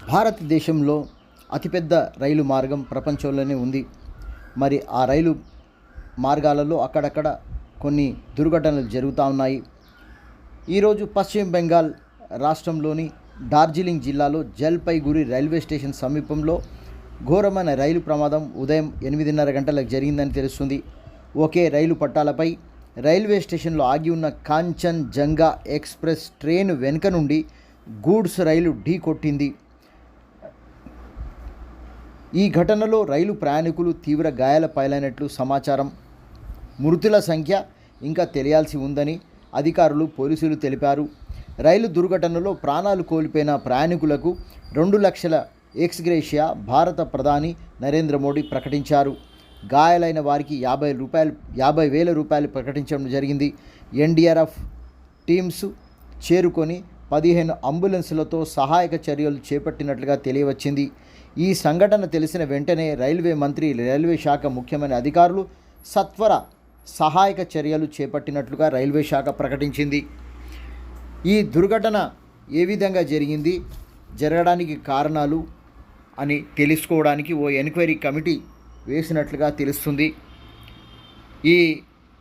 భారతదేశంలో అతిపెద్ద రైలు మార్గం ప్రపంచంలోనే ఉంది. మరి ఆ రైలు మార్గాలలో అక్కడక్కడ కొన్ని దుర్ఘటనలు జరుగుతూ ఉన్నాయి. ఈరోజు పశ్చిమ బెంగాల్ రాష్ట్రంలోని డార్జిలింగ్ జిల్లాలో జల్పైగురి రైల్వే స్టేషన్ సమీపంలో ఘోరమైన రైలు ప్రమాదం ఉదయం 8:30 గంటలకు జరిగిందని తెలుస్తుంది. ఒకే రైలు పట్టాలపై రైల్వే స్టేషన్లో ఆగి ఉన్న కాంచన్ జంగా ఎక్స్ప్రెస్ ట్రైన్ వెనుక నుండి గూడ్స్ రైలు ఢీ కొట్టింది. ఈ ఘటనలో రైలు ప్రయాణికులు తీవ్ర గాయాల పాలైనట్లు సమాచారం. మృతుల సంఖ్య ఇంకా తెలియాల్సి ఉందని అధికారులు, పోలీసులు తెలిపారు. రైలు దుర్ఘటనలో ప్రాణాలు కోల్పోయిన ప్రయాణికులకు 2 లక్షల ఎక్స్గ్రేషియా భారత ప్రధాని నరేంద్ర మోడీ ప్రకటించారు. గాయాలైన వారికి 50,000 రూపాయలు ప్రకటించడం జరిగింది. ఎన్డీఆర్ఎఫ్ టీమ్స్ చేరుకొని 15 అంబులెన్సులతో సహాయక చర్యలు చేపట్టినట్లుగా తెలియవచ్చింది. ఈ సంఘటన తెలిసిన వెంటనే రైల్వే మంత్రి, రైల్వే శాఖ ముఖ్యమైన అధికారులు సత్వర సహాయక చర్యలు చేపట్టినట్లుగా రైల్వే శాఖ ప్రకటించింది. ఈ దుర్ఘటన ఏ విధంగా జరిగింది, జరగడానికి కారణాలు అని తెలుసుకోవడానికి ఓ ఎంక్వైరీ కమిటీ వేసినట్లుగా తెలుస్తుంది. ఈ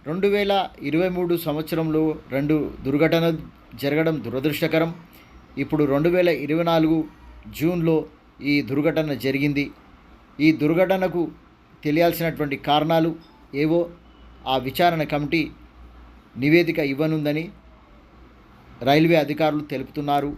2023 సంవత్సరంలో 2 దుర్ఘటనలు జరగడం దురదృష్టకరం. ఇప్పుడు 2024 జూన్లో ఈ దుర్ఘటన జరిగింది. ఈ దుర్ఘటనకు తెలియాల్సినటువంటి కారణాలు ఏవో ఆ విచారణ కమిటీ నివేదిక ఇవ్వనుందని రైల్వే అధికారులు తెలుపుతున్నారు.